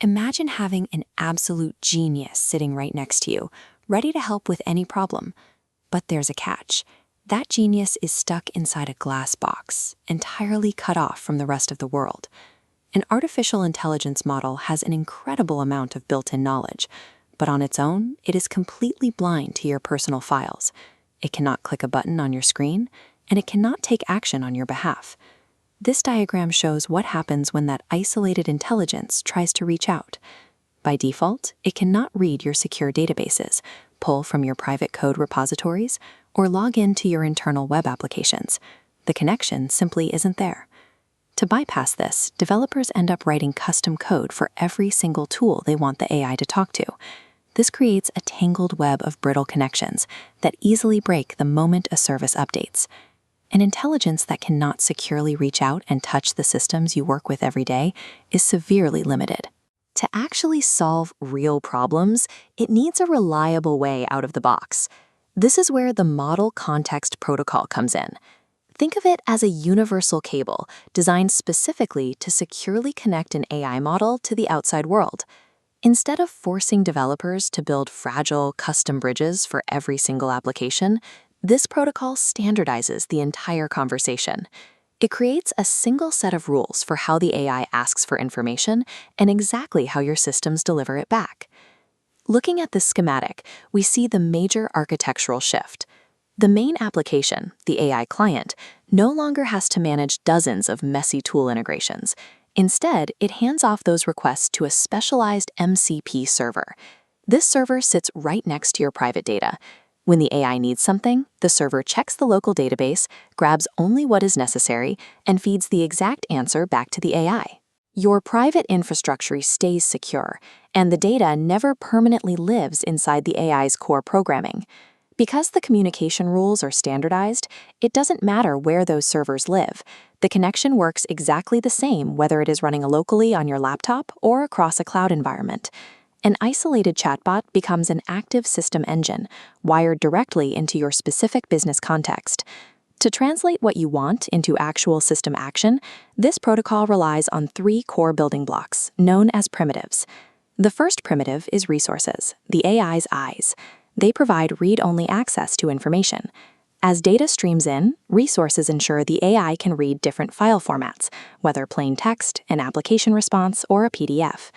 Imagine having an absolute genius sitting right next to you, ready to help with any problem. But there's a catch. That genius is stuck inside a glass box, entirely cut off from the rest of the world. An artificial intelligence model has an incredible amount of built-in knowledge, but on its own, it is completely blind to your personal files. It cannot click a button on your screen, and it cannot take action on your behalf. This diagram shows what happens when that isolated intelligence tries to reach out. By default, it cannot read your secure databases, pull from your private code repositories, or log into your internal web applications. The connection simply isn't there. To bypass this, developers end up writing custom code for every single tool they want the AI to talk to. This creates a tangled web of brittle connections that easily break the moment a service updates. An intelligence that cannot securely reach out and touch the systems you work with every day is severely limited. To actually solve real problems, it needs a reliable way out of the box. This is where the Model Context Protocol comes in. Think of it as a universal cable designed specifically to securely connect an AI model to the outside world. Instead of forcing developers to build fragile, custom bridges for every single application, this protocol standardizes the entire conversation. It creates a single set of rules for how the AI asks for information and exactly how your systems deliver it back. Looking at this schematic, we see the major architectural shift. The main application, the AI client, no longer has to manage dozens of messy tool integrations. Instead, it hands off those requests to a specialized MCP server. This server sits right next to your private data. When the AI needs something, the server checks the local database, grabs only what is necessary, and feeds the exact answer back to the AI. Your private infrastructure stays secure, and the data never permanently lives inside the AI's core programming. Because the communication rules are standardized, it doesn't matter where those servers live. The connection works exactly the same whether it is running locally on your laptop or across a cloud environment. An isolated chatbot becomes an active system engine, wired directly into your specific business context. To translate what you want into actual system action, this protocol relies on three core building blocks, known as primitives. The first primitive is resources, the AI's eyes. They provide read-only access to information. As data streams in, resources ensure the AI can read different file formats, whether plain text, an application response, or a PDF.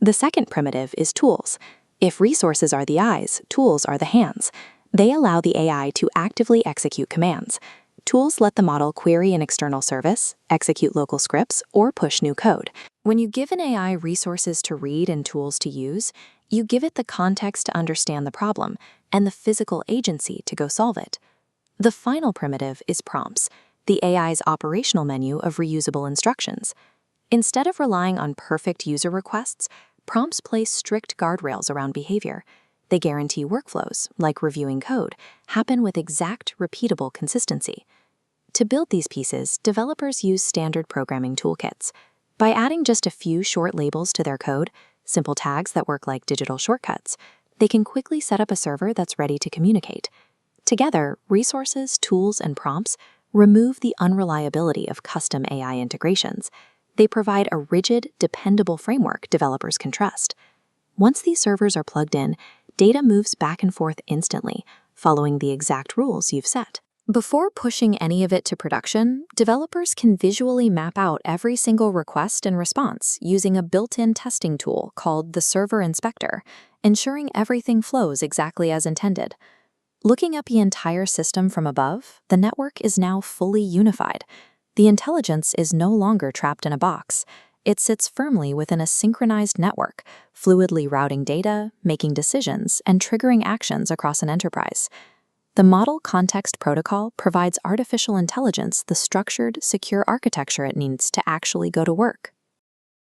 The second primitive is tools. If resources are the eyes, tools are the hands. They allow the AI to actively execute commands. Tools let the model query an external service, execute local scripts, or push new code. When you give an AI resources to read and tools to use, you give it the context to understand the problem and the physical agency to go solve it. The final primitive is prompts, the AI's operational menu of reusable instructions. Instead of relying on perfect user requests, prompts place strict guardrails around behavior. They guarantee workflows, like reviewing code, happen with exact, repeatable consistency. To build these pieces, developers use standard programming toolkits. By adding just a few short labels to their code, simple tags that work like digital shortcuts, they can quickly set up a server that's ready to communicate. Together, resources, tools, and prompts remove the unreliability of custom AI integrations. They provide a rigid, dependable framework developers can trust. Once these servers are plugged in, data moves back and forth instantly, following the exact rules you've set. Before pushing any of it to production, developers can visually map out every single request and response using a built-in testing tool called the Server Inspector, ensuring everything flows exactly as intended. Looking at the entire system from above, the network is now fully unified. The intelligence is no longer trapped in a box. It sits firmly within a synchronized network, fluidly routing data, making decisions, and triggering actions across an enterprise. The Model Context Protocol provides artificial intelligence the structured, secure architecture it needs to actually go to work.